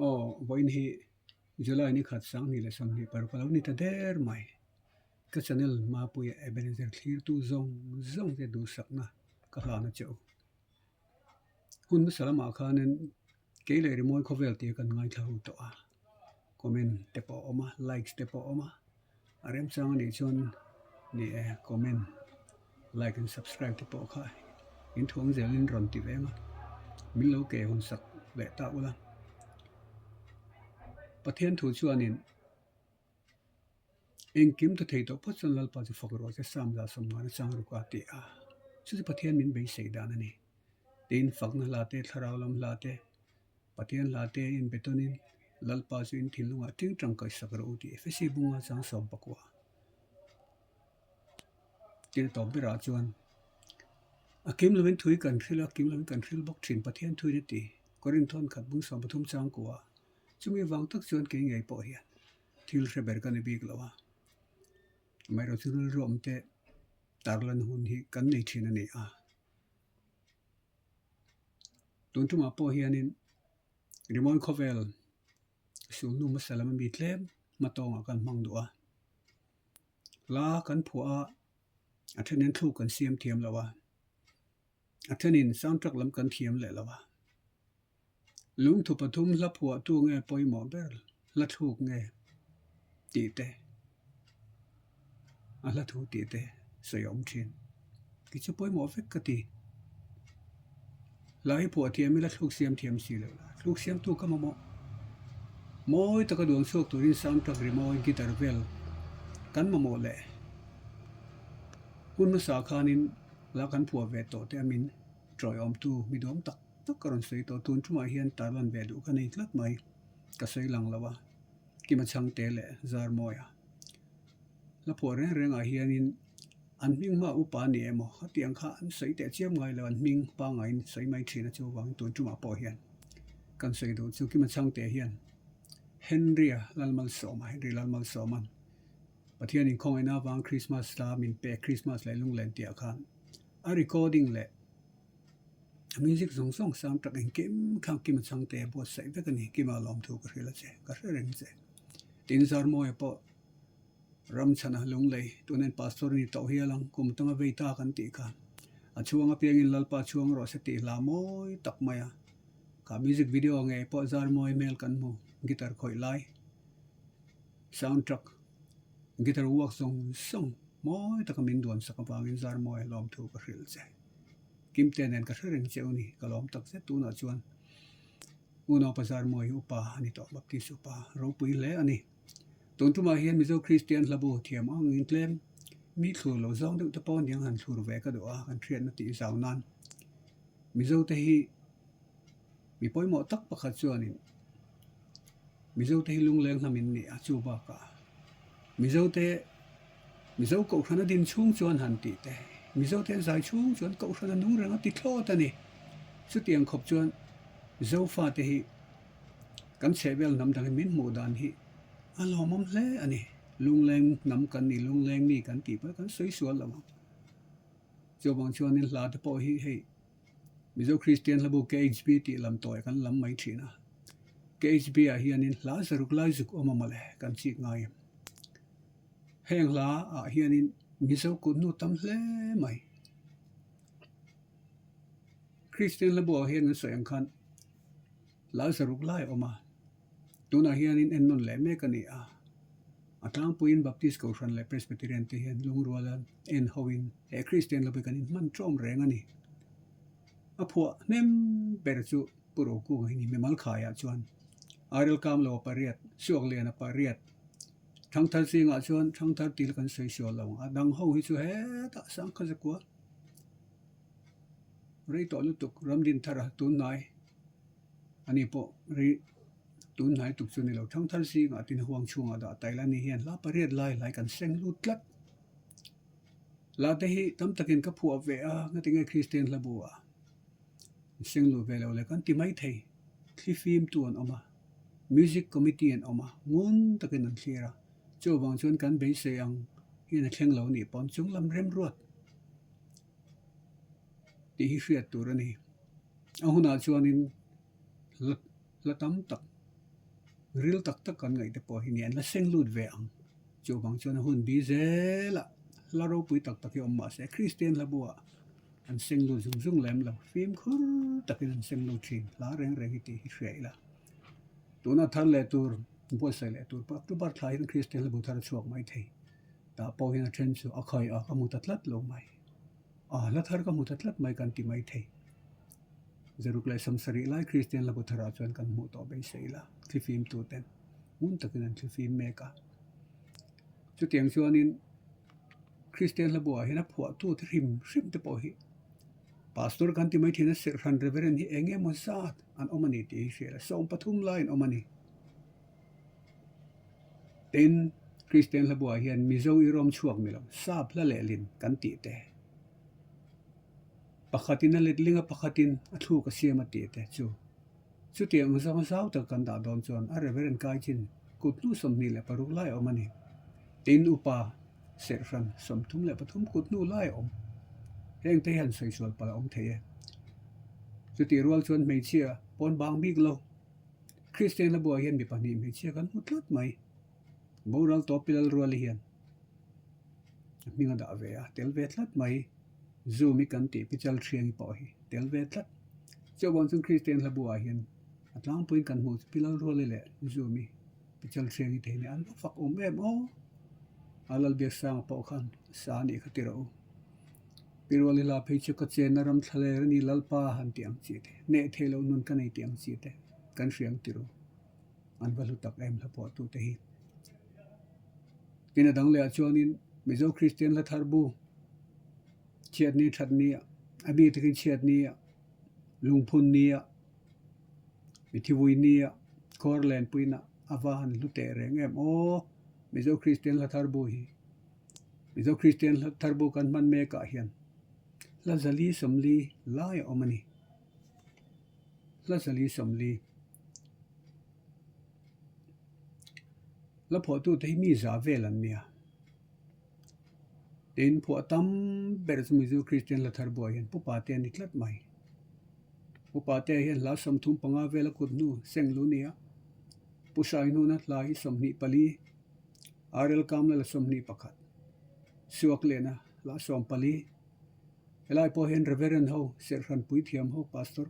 voin hi July ni khat sang ni le sam ni par palo ni ta der mai ka channel ma pu ya Ebenezer clear tu zong te du sakna ka hla na cheu hun salama khanen ke le ri moi khovel ti kan ngai thau to a comment te po oma likes te po oma arem sang ni chon ni comment like and subscribe te po kha in thong zelin ron ti venga min lo ke hun sak le ta ula pathian thu chuanin engkim to thei to phachon lal pa chu fakro se samla somma na chang ru ka ti a chu pathian min bei sei dan ani tin fakna la te tharau lam la te pathian la te in betonin lal pa chu in thilunga ting tang kai sakro ti fesi bunga chang som pakwa tin to bira chuan akim loin thui kan thila kim loin kan thil bok thin pathian thui ni ti korin thon khat bung som pathum chang kwa chumi wang tak chuan ke ngai po hian thil reber kan bik lawa mai ro chul rom te tarlan hun hi kan nei thin ani a tun tu ma po hianin rimon khovel sul nu masalam mi tlem matonga kan mang duwa la kan phua athanen thu kan siam thiam lawa athanin soundtrack lam kan thiam le lawa lung thu pathum la phua tu nge poimo ber la thuk nge ti te ala thu ti te sayom thin ki chu poimo fek ka ti lai phua thiam la thuk siam thiam si le thuk siam tu ka mo moi ta ka duang sok turin soundtrack rimoi guitar vel kan mo le hun sa khanin la kan phua ve to te amin troi om tu mi dom tak karon sei to tun thuma hian tarlan ve du ka nei tlat mai ka sei lang lawa ki ma chang te le zar moya la phua reng a hianin an ming ma upa ni emo hatiang kha an sei te chiam ngai lo an ming pa ngai sei mai thina chu wang tun thuma po hian kan sei du chu ki ma chang te hian Henry lalmal soman pathian in khong ina wang Christmas la min pe Christmas le lung len tia khan a recording le music song soundtrack en kim khang kim chang te bo sai ve kan hi ki ma lom thu ka rela che ka reng che tin zar mo e po ram chana lung lei tunen pastor ni to hialang kum tanga ve ta kan ti kha a chuanga piang in lalpa chuang ro se ti la moi tak maya ka music video nge po zar moi mail kan mu guitar khoi lai soundtrack guitar work song moi ta kamin duan sa kapangin zar moi lom thu ka rel che kim tenen ka reng che uni ka lom tak se tu na chuan uno pasar moi upa ani to baptist upa ro pui le ani ton tu ma hian mizo christian labu thiam ang in tlem mi thlu lo zong de ta pon yang han thur ve ka do a kan thian na ti zau nan mizo te hi mi poimo tak pakhat chuanin mizo te lung leng hamin ni a chu ba ka mizo ko khana din chung chuan han ti te mizo te zai chung chuan ko khana nu rang ti thlo ta ni chu tiang khop chuan zo fa te hi kan chebel nam dang min mu dan hi alomam hle ani lung leng nam kan ni lung leng ni kan ti pa kan soi sual lawa jo bang chuan in la te po hi hei mizo christian labu KHB ti lam toy kan lam mai thina KHB a hianin la zaruk lai zuk omamale kan chi ngai heng la a hianin mizo kun nu tam hle mai Christian labu a hian soyang khan la zaruk lai oma tuna hianin en non le me kani a atang puin baptist ko ran le presbyterian te hian lungrualan en hoin e Christian labu kanin man trom reng ani a phua nem berchu puro ku ni memal khaya chuan aril kam lo pariat suak lian a pariat thang thal singa chuan thang thal til kan sei sio lo adang ho hi chu he ta sang kha zakwa rei to lu tuk ramdin thara tun nai ani po ri tun nai tuk chu ni lo thang thal singa tin huang chunga da tailan ni hian la pariat lai kan seng lu tlat la te hi tam takin ka phua ve a ngatinge christian labua seng lu ve lo le kan ti mai thei thli film tuan oma music committee en oma ngun takin an thira cho bang chuan kan bei se ang hian a thleng lo ni pom chung lam rem ruat ti hi hriat tur ani a huna chuan in la tam tak ril tak tak kan ngai te po hi ni an la seng lut ve ang chu bang chuan hun bi zela la ro pui tak tak hi om ma se Christian la bua an seng lut zum zum lem la phim khur takin an seng lut thin la reng reng hi ti hi hrei la tuna thar le tur bo sai le tur pa tu bar thlai Christian la bu thar chuak mai thei ta po hin a thren chu a khoi a ka mu tatlat lo mai la thar ka mu tatlat mai kan ti mai thei zaruk lai samsari lai Christian la bu thara chuan kan mu to bei sei la thifim tu ten mun takin an thifim me ka chu tiang chuan in Christian la bu a hina phua tu thrim te po hi pastor kan ti mai thina ser ran reverend hi enge mo sat an omani ti shela som pathum line omani ten Christian la bu a hian mizo i rom chuak mi lo sap la le lin kan ti te pakhatin a letlinga pakhatin a thu ka siama ti te chu tiang zang ta kan da don chuan a reverend kai chin kutnu somni le paruk lai omani tin upa serfan somthum le pathum kutnu lai om heng te han sei sual pala om thei chu ti rual chuan mei chia pon bang big lo Christian la bua hian mi pani mei chia kan mutlat mai moral topilal rual hian minga da ve a tel ve tlat mai zumi kan ti pichal thiang po hi tel ve tlat chawon chung Christian la bua hian atlang point kan mu pilal rual le zumi pichal thiang te ni an fak om em alal bia sang po khan sa ni khatiro pirwali la pheichu ka chenaram thale ni lalpa han tiang chi te ne thelo nun kan ei tiang chi te kan hriang tiro an valu tak em la po tu te hi kina dang le chuanin mizo Christian la tharbu chiat ni that ni abi takin chiat ni lungphun ni mithiwui ni korlen puina awan lute reng em mizo Christian la tharbu hi mizo Christian la tharbu kan man me ka hian la zali somli lai omani la zali somli la pho tu te mi za velan nia tin pho tam ber mizo Christian la tharbu hian pu pa te niklat mai pu pa te hian la somthum panga vela kutnu senglu nia pu sai nu na lai somni pali arel kamla la somni pakhat suak lena la som pali elai po hen reverend ho serhan pui thiam ho pastor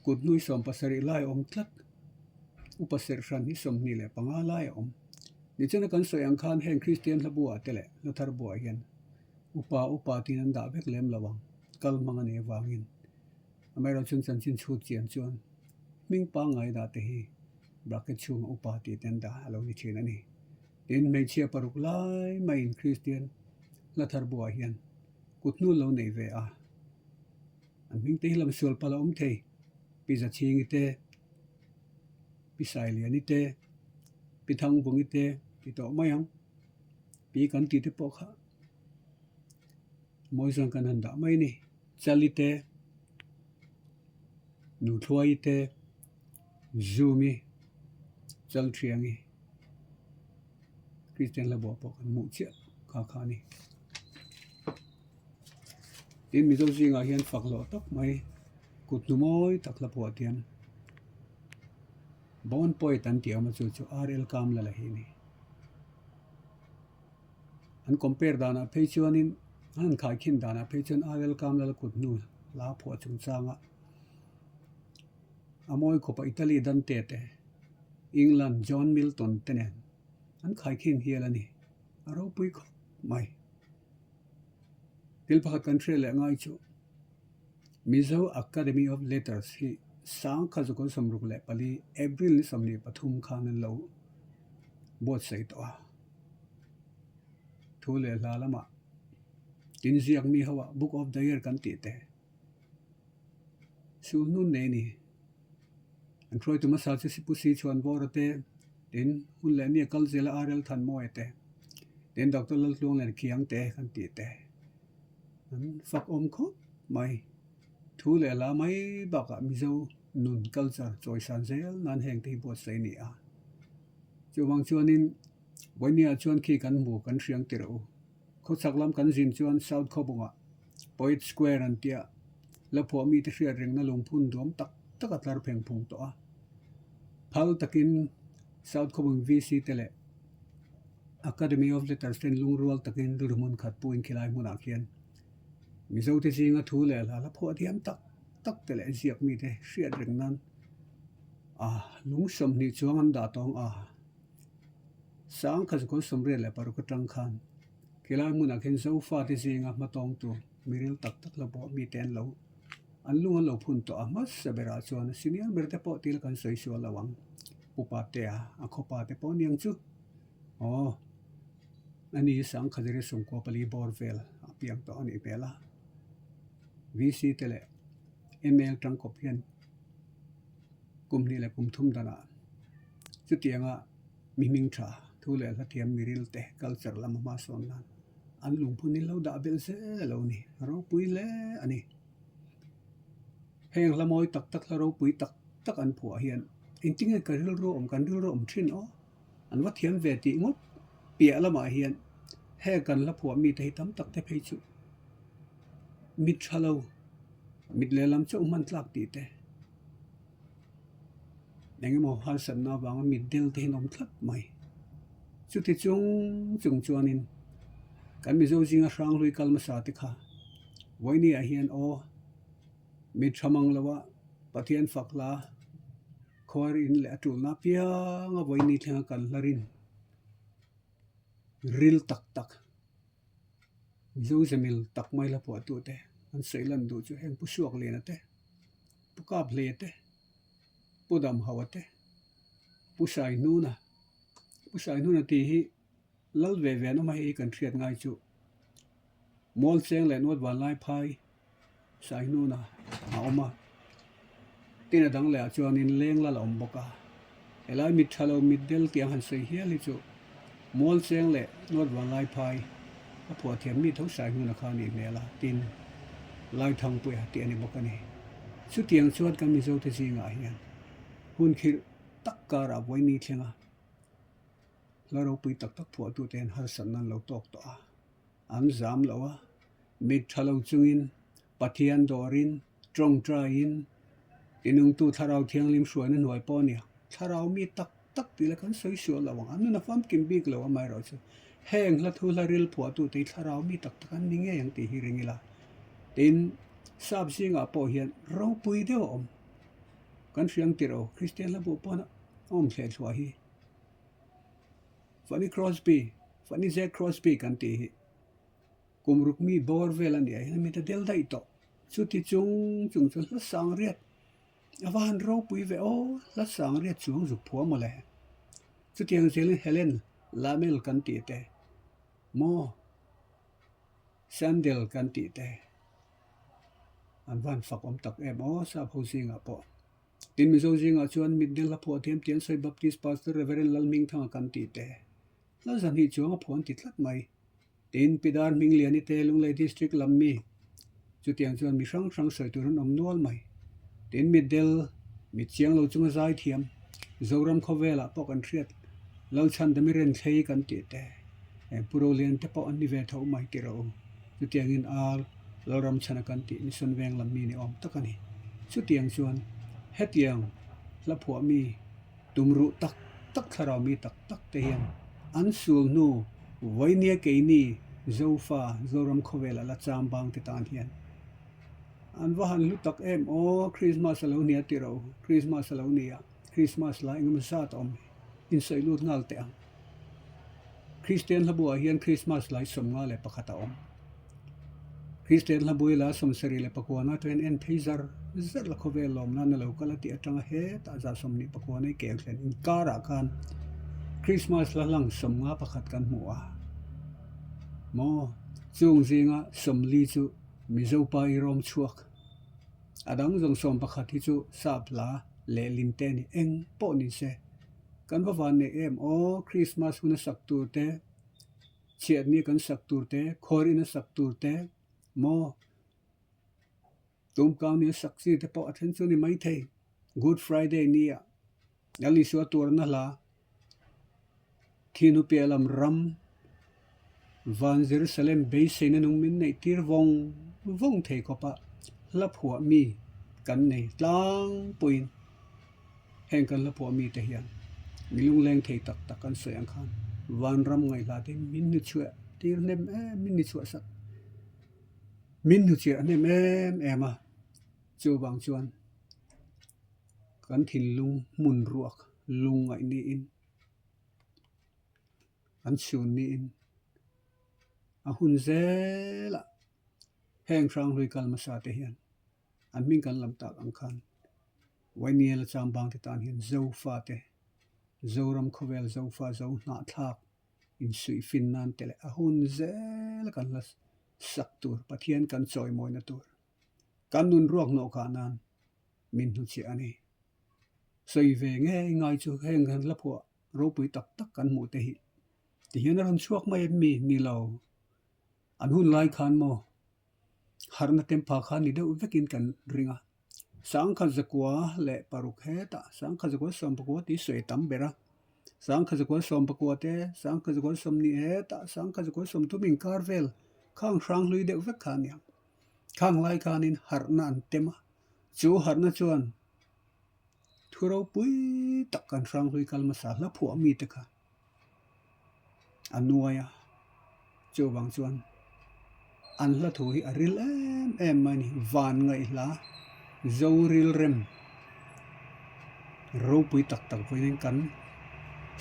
kutnui som pasari lai om tlat upa serhan hi somni le panga lai om ni chana kan soyang khan hen Christian la bua tele la thar bua hian upa tinan da bek lem lawang kal mangane wangin amera chun chan chin chu chian chuan ming pa ngai da te hi bracket chung upa ti ten da alo ni chin ani tin mei chia paruk lai mai in Christian la thar bua hian kutnu lo nei ve an ming te lam sual pala om thei piza ching te pisai lian te pithang bung te pi to mayang pi kan ti te po kha moi sang kan han da mai ni chali te nu thloi te zumi chal thiangi Christian la bo po kan mu chia kha ni tin mizo jinga hian faklo tok mai kutnu moi takla po tian bon point an ti ama chu RL kam la hi ni an compare dana phechuanin an khai khin dana phechun RL kam la kutnu la pho chung changa amoi ko pa Italy dan te England John Milton tenen an khai khin hialani aro pui ko mai til pakhat country le ngai chu Mizo Academy of Letters hi sang khazuko samruk le pali April ni samni pathum khan lo bot sei to thule lalama tin ziak mi hawa book of the year kan ti te su nun ne ni an troi tu masal si pusi chuan borate tin hun le ni kal zela RL than mo ete tin Dr. Laltlong le khiang te kan ti te an fak om kho mai thule la mai baka mizo nun culture choi san zel nan heng te bot sei ni chuwang chuanin boinia chuan khi kan mu kan hriang tiro kho chaklam kan jin chuan south khobunga Poet Square an tia la pho mi te hria reng na lungphun dom tak atlar pheng phung to phal takin South Khobung VC tele Academy of Letters ten lungrual takin rumun khat puin khilai mun akhian mizo te jinga thu le la pho thiam tak tele ziak mi te hriat reng nan lung som ni chuang an da tong sang khaz ko somre le par ko tang khan khilai mun akhin zo fa te jinga ma tong tu miril tak la bo mi ten lo an lung lo phun to mas sabera chuan senior berte po til kan soi sho lawang upa te a khopa te po niang chu ani sang khadire sung ko pali borvel apiang to ani pela VC tele email tang kopian kumni le kum thum dana chu tianga miming tha thule la thiam miril te culture lama ma son nan an lung phunin lo da bel se lo ni ro pui le ani heng la moi tak la ro pui tak an phua hian inting ka ril ro kan ril ro thin an wa thiam ve ti ngot pia lama hian he kan la phua mi te tam tak te phei chu mit thalo mit le lam chu man tlak ti te nenge mo hal san na wang mit del te nom thlat mai chu ti chung chuanin kan mi zo jinga hrang lui kal ma sa ti kha voini a hian mit thamang lawa pathian fakla khor in le atul na pia nga voini thang kan larin ril tak zo zemil tak mai la po tu te an seilan du chu heng pu suak le na te pu kap le te pu dam hawate pu sai nu na ti hi lal ve no ma hi kan thiat ngai chu mol cheng le not wan lai phai sai nu na oma tina dang le chuan in leng la lom boka elai mit thalo mit del tiang han sei hi li chu mol cheng le not wan lai phai a phua thiam mi tho sai nu na kha ni mela tin lai thang pu ya ti ani bokani chu tiang chuan kan mi zo te jinga hian hun khir tak ka ra voi ni thlenga la ro pui tak phua tu ten har san nan lo tok to an zam lawa mit thalo chungin pathian dorin trong train inung tu tharau thiang lim suan an hoi ponia tharau mi tak ti la kan soi sio lawang an na fam kim big lawa mai ro chu heng la thu la ril phua tu te tharau mi tak kan ninge yang ti hi ringila tin sab singa po hian ro pui de kan siang tiro Christian la bu pona hle thwa hi Fanny Jack Crosby kan ti hi kumruk mi bor velan dia mi ta del dai to chu ti chung la sang riat awan ro pui ve la sang riat chung zu phua mo le chu tiang zel Helen Lamel kan ti te mo Sandel kan ti te an van fak tak em sa pho singa po tin mi zo jinga chuan mit del la pho them tian soi baptist pastor reverend lalming thang kan ti te la zan hi chuang a phon ti thlat mai tin pidar ming liani te lunglei district lammi chu tiang chuan mi sang soi turun nual mai tin mit del mi chiang lo chunga zai thiam zoram khowela pok an thriat lo chan dami ren thei kan ti te puro lian te po an ni ve tho mai ti ro chu tiang in al loram chana kan ti ni son veng lammi ni takani chu tiang chuan hetiang la phua mi tumru tak tharau mi tak te hian an sul nu voinia ke ni zofa zoram khowela la cham bang ti tan hian an wahan lu tak em Christmas alo nia ti ro Christmas alo nia Christmas la ingam sa tom in sei lut ngal te ang Christian la bua hian Christmas lai som nga le pakhata Christian la buila som seri le pakwana tren en phaizar zar la khovel lom na lo kala ti atanga he ta za som ni pakwana ke thlen in kara kan Christmas la lang som nga pakhat kan muwa mo chung zinga som li chu mizo pai rom chuak adang jong som pakhat hi chu sapla le linte ni eng po ni se kan wa van ne em Christmas huna sak tur te chiat ni kan sak tur te khor in sak tur te mo tum kaw ni saksi te po attention ni mai thei Good Friday ni ya ali swa tur na la thinu pelam ram van Jerusalem be seina nung min nei tir vong thei ko pa la phua mi kan nei tlang puin แห่งกันละพอมีแต่เฮียนมีลุงแรงเทตักตักกันเสียงคันวันรำไงลาที่มินนิช่วยที่เนมมินนิช่วยสักมินนิช่วยเนมมาจูบางชวนกันถิ่นลุงมุนรวกลุงไงนี่อินอันชูนี่อินหุ่นเซละแห่งครั้งลุยกัลมาสาเทียนอันมิงกันลำตักอังคันไว้เนี่ยละจามบางที่ตานเห็นเจ้าฟ้าเตเจ้ารำขวลเจ้าฟ้าเจ้าหน้าทักอินสุยฟินนันเตเลหุ่นเซละกันละสักตัวปะเทียนกันจอยมอยนะตัวกันนุนรวกโนกานันมินหุเชียนี่ใส่เวงง่ายจูแห่งกันละพวรูปุยตักตักกันหมู่เตหิที่เห็นรันช่วงไม่มีเราอันหุ่นไล่คันโมหารนัเต็มพาคันนี่เดอุเวกินกันริงะสังขจกัวและปารุกเฮตะสังขจกัวสมปกัวที่สวยตั้มเบระสังขจกัวสมปกัวเตสังขจกัวสมนิเฮตะสังขจกัวสมทุมิงคาร์เวลข้างครั้งลุยเดอุเวกานยังข้างไล่คันินหารนันเต็มจูหารนัจวนทุเราปุยตักกันครั้งลุยกัลมาสาละผัวมีตะคะอันนัวยะจูบางชวนอันละถุยอริลมันวานไงล่ะเจ้าริลเรมรูปุยตักตักไปนั่งกัน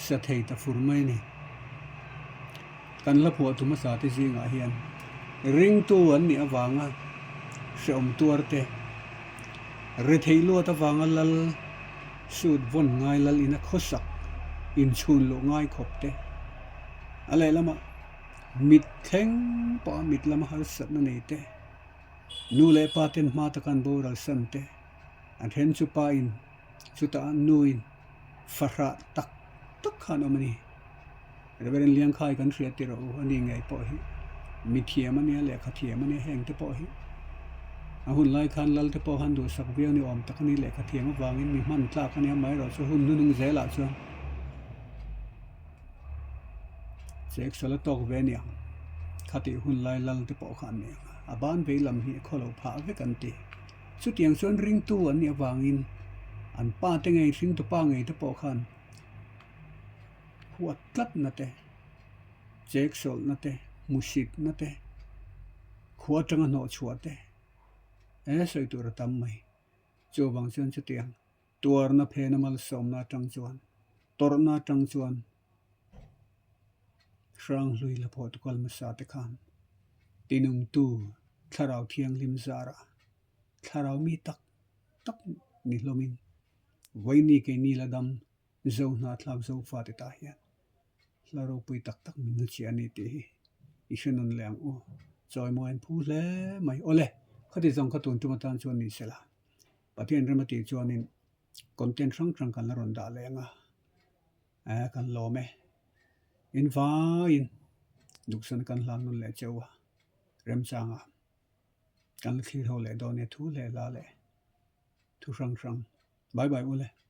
สะเทยตะฟุรไม่นี่กันละผัวตุมาสาที่สิงห์เฮียนริงตัวนี่วางอ่ะเสอมตัวเตเรทยลัวตะวางลลสุดวนง่ายลลอินักขสักอินชุนโลง่ายขบเตอะไรละมะมิดแข็งปามิดละมหาสัตว์นั่นเองเตนูเลปาเต็นมาตะกันโบราณสันเตอันเห็นสุปาอินสุตานูอินฟาระตักตักขันอมันนี่เราเป็นเลี้ยงขายกันเสียติเราอันนี้ไงปอหิมิเทียมันเนี่ยแหละขเทียมันเนี่ยแห้งเตปอหิหุ่นไล่คันลัลเตปอหันดูสักเบี้ยวนี่อมตะกันนี่แหละขเทียมวางอินมีมันตากันเนี่ยไม่เราจะหุ่นนุ่งเจละชวนเซ็กซ์ละตอกเวเนียขัดหุ่นไล่ลัลเตปอขันเนี่ยอาบ้านไปลำหีขอเราพาไปกันตีสุดอย่างส่วนริงตัวเนี่ยวางอินอันป้าเตงไงริงตัวป้าไงเตปอขันหัวตัดนั่นเตเซ็กซ์นั่นเตมุสิดนั่นเตขวดจังหนอชัวเตใส่ตัวตั้มไม่จูบางส่วนจุดเตียงตัวน่ะเพนมัลสมนาจังจวนตัวน่ะจังจวนครั้งลุยละพอตุกลมาสาตะขันตีนุ่งตู้ทาราวเทียงลิมซาระทาราวมีตักนิลมินไว้นี่แกนี่ละดำเจ้าหน้าทลาวเจ้าฟาติตาเฮียนลาเราปุยตักมินุชีอันนี้ตีอิชนุนแรงโอจอยมอยพูดแล้วไม่โอเล่เขาที่ส่งข้าตุนจุมาตันชวนนี่เสละประเทศเรมติชวนนี่คอนเทนต์ช่างกันละรอนดาเลยงะกันล้อไหมอินฟ้าอินดุกสันกันลานุนเล่เจ้าเริ่มจางกันคลีโรเล่ดอนเนทูเล่ลาเล่ทุกช่างบายโอเล่